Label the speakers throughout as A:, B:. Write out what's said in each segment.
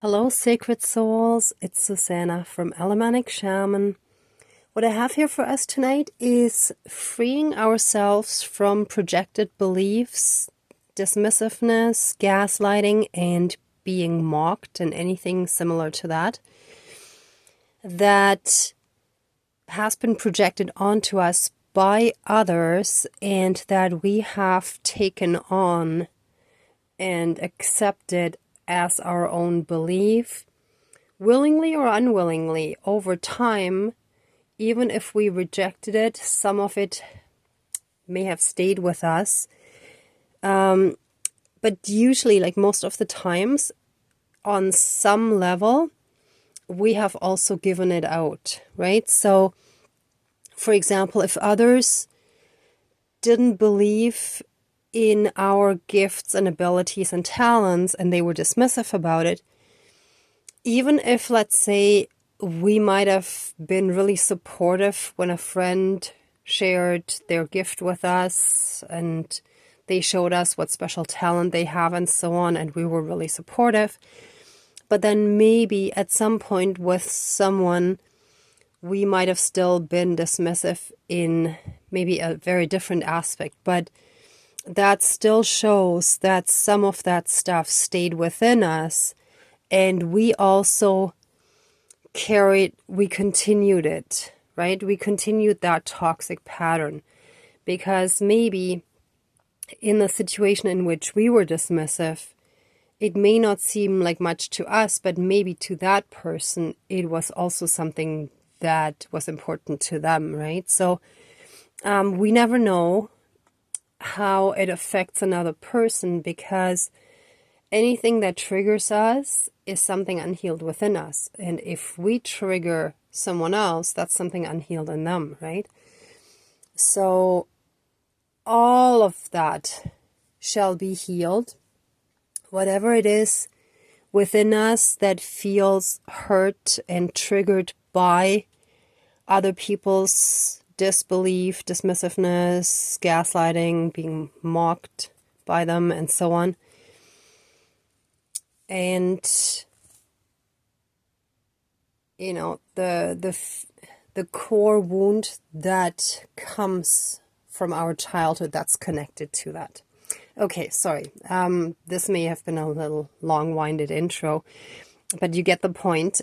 A: Hello, sacred souls. It's Susanna from Alamanic Shaman. What I have here for us tonight is freeing ourselves from projected beliefs, dismissiveness, gaslighting, and being mocked, and anything similar to that has been projected onto us by others and that we have taken on and accepted as our own belief, willingly or unwillingly, over time. Even if we rejected it, some of it may have stayed with us. But usually, like most of the times, on some level, we have also given it out, right? So, for example, if others didn't believe in our gifts and abilities and talents and they were dismissive about it, even if, let's say, we might have been really supportive when a friend shared their gift with us and they showed us what special talent they have and so on, and we were really supportive. But then maybe at some point with someone, we might have still been dismissive in maybe a very different aspect. But that still shows that some of that stuff stayed within us, and we also we continued it, right? We continued that toxic pattern because maybe in the situation in which we were dismissive, it may not seem like much to us, but maybe to that person, it was also something that was important to them, right? So we never know how it affects another person because anything that triggers us is something unhealed within us. And if we trigger someone else, that's something unhealed in them, right? So all of that shall be healed. Whatever it is within us that feels hurt and triggered by other people's disbelief, dismissiveness, gaslighting, being mocked by them, and so on. And you know, the core wound that comes from our childhood that's connected to that. Okay, sorry. This may have been a little long-winded intro, but you get the point.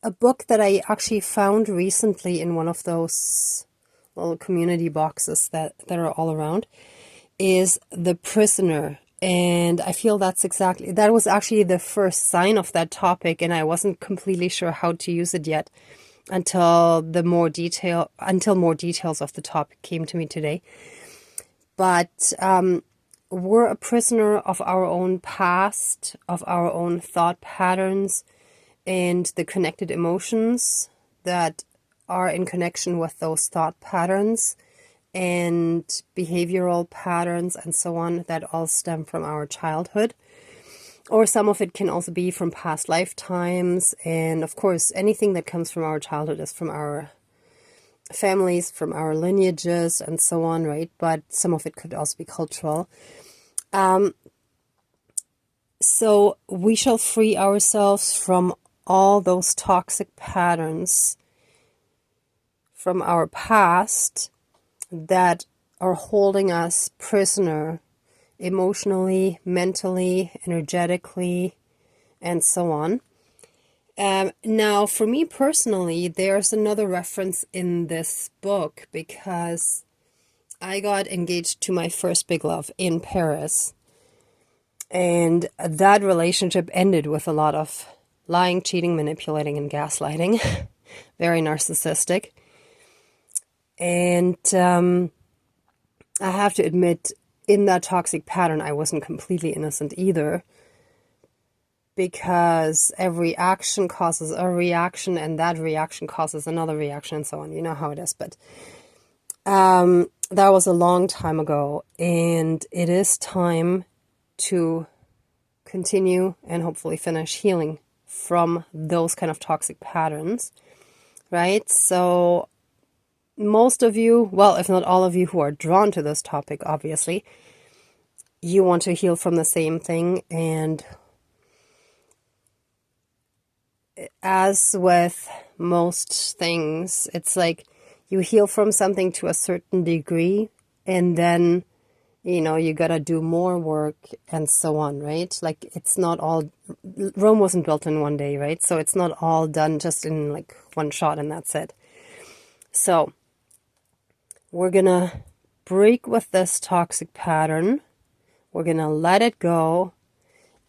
A: A book that I actually found recently in one of those little community boxes that are all around is The Prisoner. And I feel that was actually the first sign of that topic, and I wasn't completely sure how to use it yet until more details of the topic came to me today. But we're a prisoner of our own past, of our own thought patterns, and the connected emotions that are in connection with those thought patterns and behavioral patterns and so on that all stem from our childhood. Or some of it can also be from past lifetimes. And of course, anything that comes from our childhood is from our families, from our lineages and so on, right? But some of it could also be cultural. So we shall free ourselves from all those toxic patterns from our past that are holding us prisoner emotionally, mentally, energetically, and so on. Now, for me personally, there's another reference in this book because I got engaged to my first big love in Paris. And that relationship ended with a lot of lying, cheating, manipulating, and gaslighting. Very narcissistic. And I have to admit, in that toxic pattern, I wasn't completely innocent either. Because every action causes a reaction, and that reaction causes another reaction, and so on. You know how it is. But that was a long time ago, and it is time to continue and hopefully finish healing from those kind of toxic patterns, right? So most of you, well, if not all of you who are drawn to this topic, obviously, you want to heal from the same thing, and as with most things, it's like you heal from something to a certain degree, and then, you know, you gotta do more work and so on, right? Like, it's not all, Rome wasn't built in one day, right? So it's not all done just in like one shot and that's it. So we're gonna break with this toxic pattern. We're gonna let it go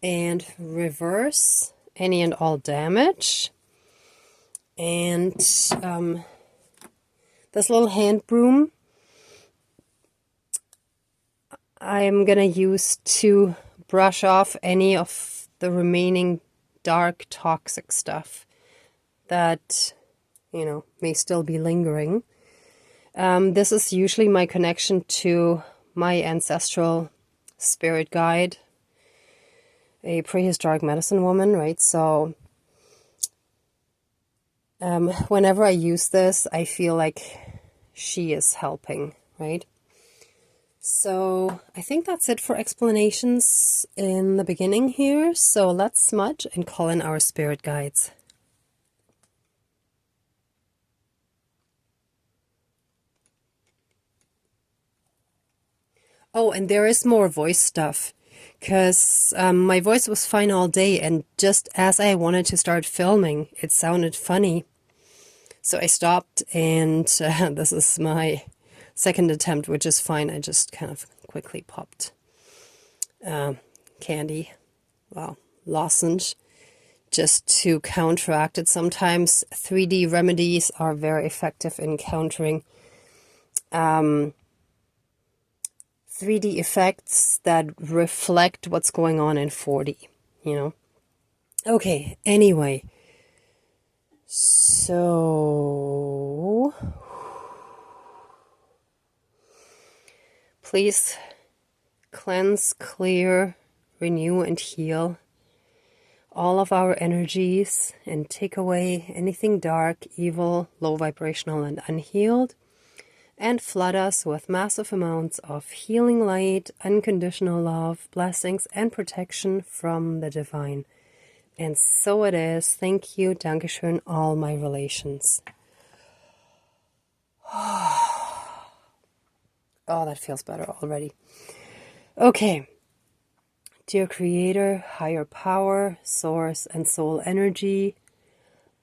A: and reverse any and all damage. And this little hand broom I'm gonna use to brush off any of the remaining dark toxic stuff that, you know, may still be lingering. This is usually my connection to my ancestral spirit guide, a prehistoric medicine woman, right? So whenever I use this, I feel like she is helping, right? So I think that's it for explanations in the beginning here. So let's smudge and call in our spirit guides. Oh, and there is more voice stuff, because my voice was fine all day, and just as I wanted to start filming, it sounded funny. So I stopped, and this is my second attempt, which is fine. I just kind of quickly popped candy, well, lozenge, just to counteract it. Sometimes 3D remedies are very effective in countering 3D effects that reflect what's going on in 4D, you know? Okay, anyway. So, please cleanse, clear, renew, and heal all of our energies and take away anything dark, evil, low vibrational, and unhealed, and flood us with massive amounts of healing light, unconditional love, blessings, and protection from the divine. And so it is. Thank you, Dankeschön, all my relations. Oh, that feels better already. Okay. Dear Creator, higher power, source, and soul energy,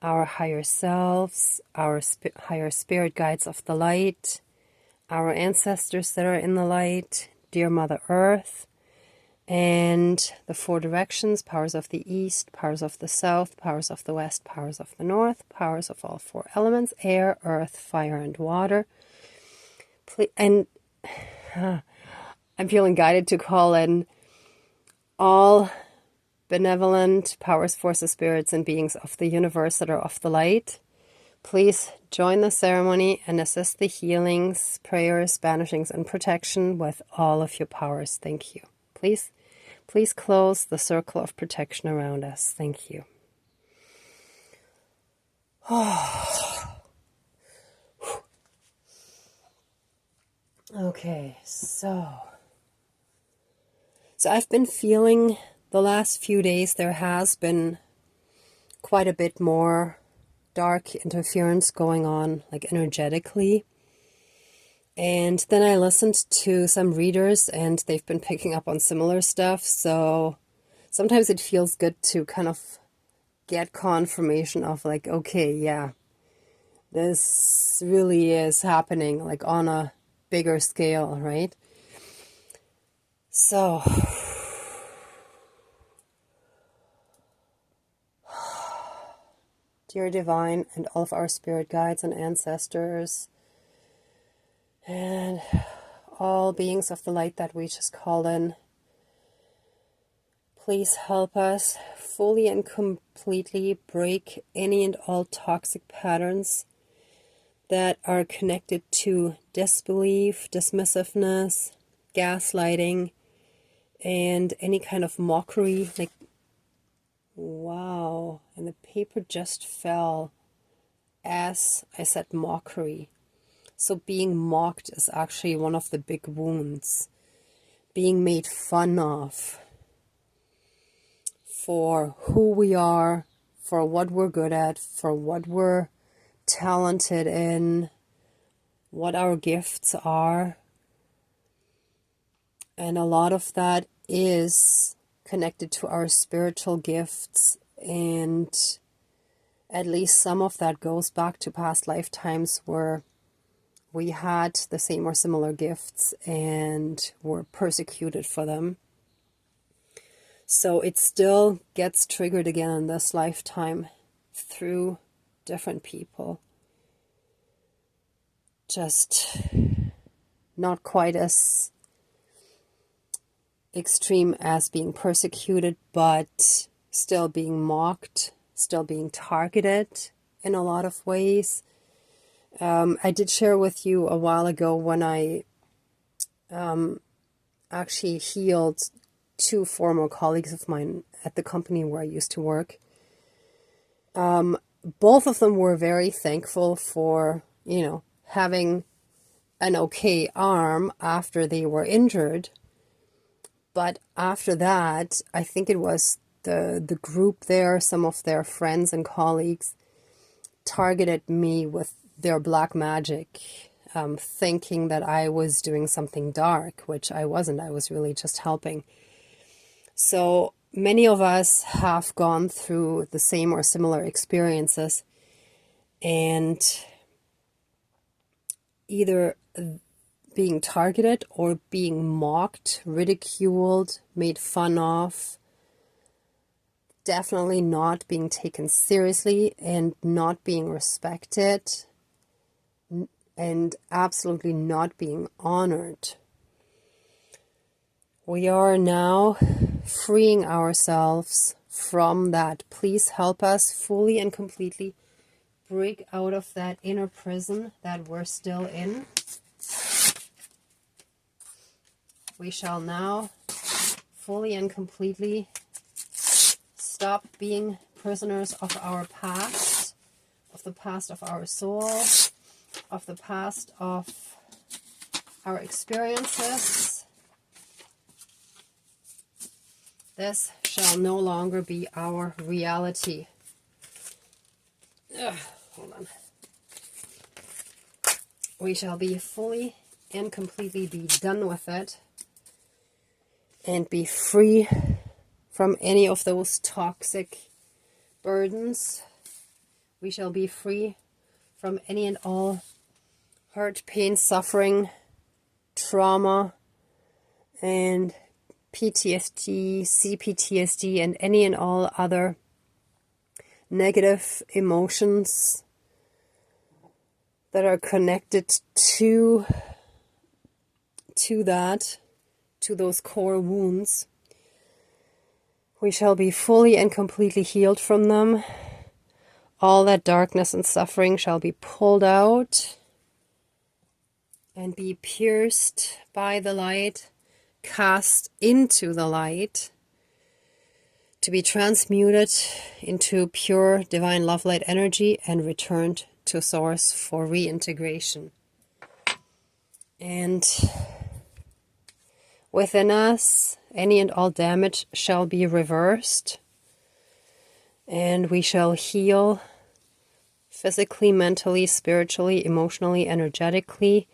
A: our higher selves, our higher spirit guides of the light, our ancestors that are in the light, dear Mother Earth, and the four directions, powers of the east, powers of the south, powers of the west, powers of the north, powers of all four elements, air, earth, fire, and water. And I'm feeling guided to call in all benevolent powers, forces, spirits, and beings of the universe that are of the light. Please join the ceremony and assist the healings, prayers, banishings, and protection with all of your powers. Thank you. Please close the circle of protection around us. Thank you. Okay, so I've been feeling the last few days there has been quite a bit more dark interference going on, like energetically. And then I listened to some readers and they've been picking up on similar stuff. So sometimes it feels good to kind of get confirmation of like, okay, yeah, this really is happening, like on a bigger scale, right? So dear Divine and all of our spirit guides and ancestors and all beings of the light that we just called in, please help us fully and completely break any and all toxic patterns that are connected to disbelief, dismissiveness, gaslighting, and any kind of mockery. Like, wow, and the paper just fell as I said mockery. So being mocked is actually one of the big wounds. Being made fun of for who we are, for what we're good at, for what we're talented in, what our gifts are. And a lot of that is connected to our spiritual gifts, and at least some of that goes back to past lifetimes where we had the same or similar gifts and were persecuted for them. So it still gets triggered again in this lifetime through different people. Just not quite as extreme as being persecuted, but still being mocked, still being targeted in a lot of ways. I did share with you a while ago when I actually healed 2 former colleagues of mine at the company where I used to work. Both of them were very thankful for, having an okay arm after they were injured. But after that, I think it was the group there, some of their friends and colleagues, targeted me with their black magic, thinking that I was doing something dark, which I wasn't. I was really just helping. So many of us have gone through the same or similar experiences, and either being targeted or being mocked, ridiculed, made fun of, definitely not being taken seriously and not being respected, and absolutely not being honored. We are now freeing ourselves from that. Please help us fully and completely break out of that inner prison that we're still in. We shall now fully and completely stop being prisoners of our past, of the past of our soul, of the past of our experiences. This shall no longer be our reality. Hold on. We shall be fully and completely be done with it and be free from any of those toxic burdens. We shall be free from any and all hurt, pain, suffering, trauma, and PTSD, CPTSD, and any and all other negative emotions that are connected to those core wounds. We shall be fully and completely healed from them. All that darkness and suffering shall be pulled out and be pierced by the light, cast into the light, to be transmuted into pure divine love light energy and returned to source for reintegration. And within us, any and all damage shall be reversed, and we shall heal physically, mentally, spiritually, emotionally, energetically,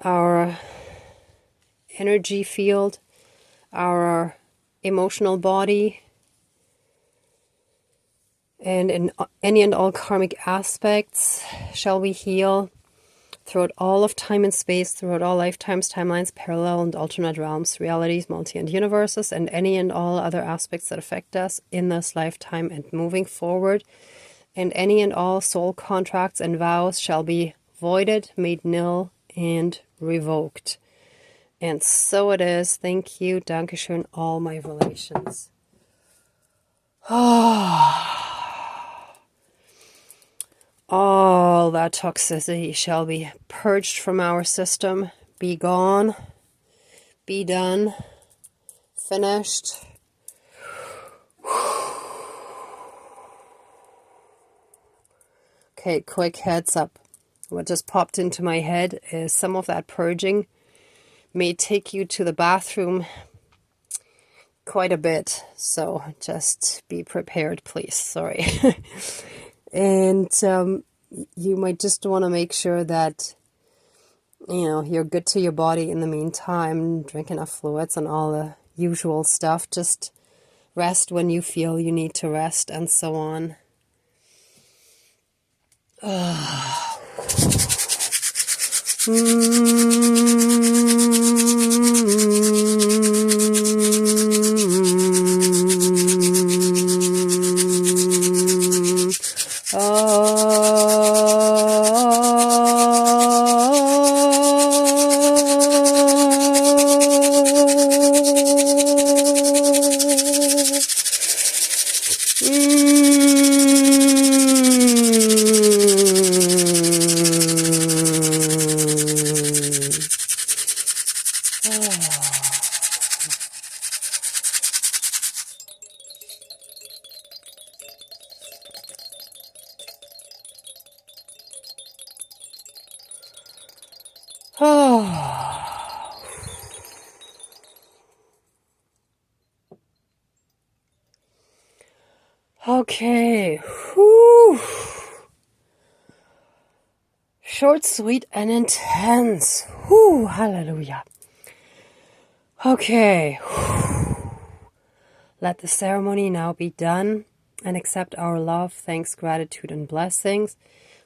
A: our energy field, our emotional body, and in any and all karmic aspects shall we heal throughout all of time and space, throughout all lifetimes, timelines, parallel and alternate realms, realities, multi and universes, and any and all other aspects that affect us in this lifetime and moving forward. And any and all soul contracts and vows shall be voided, made nil, and revoked. And so it is. Thank you. Dankeschön, all my relations. All that toxicity shall be purged from our system. Be gone. Be done. Finished. Okay, quick heads up. What just popped into my head is some of that purging may take you to the bathroom, quite a bit. So just be prepared, please. Sorry. And you might just want to make sure that, you know, you're good to your body in the meantime. Drink enough fluids and all the usual stuff. Just rest when you feel you need to rest and so on. Okay. Whew. Short, sweet, and intense. Whew. Hallelujah. Okay. Let the ceremony now be done and accept our love, thanks, gratitude, and blessings.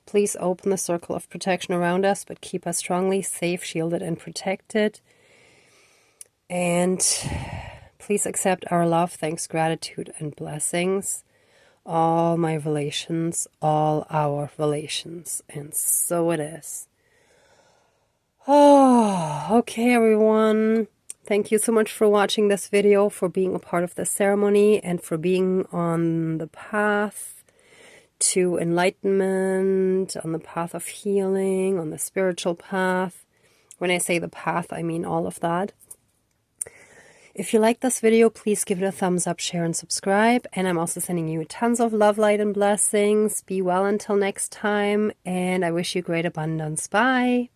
A: Please open the circle of protection around us, but keep us strongly safe, shielded, and protected. And please accept our love, thanks, gratitude, and blessings. All my relations, all our relations. And so it is. Oh, okay, everyone. Thank you so much for watching this video, for being a part of the ceremony, and for being on the path to enlightenment, on the path of healing, on the spiritual path. When I say the path, I mean all of that. If you like this video, please give it a thumbs up, share, and subscribe. And I'm also sending you tons of love, light, and blessings. Be well until next time, and I wish you great abundance. Bye.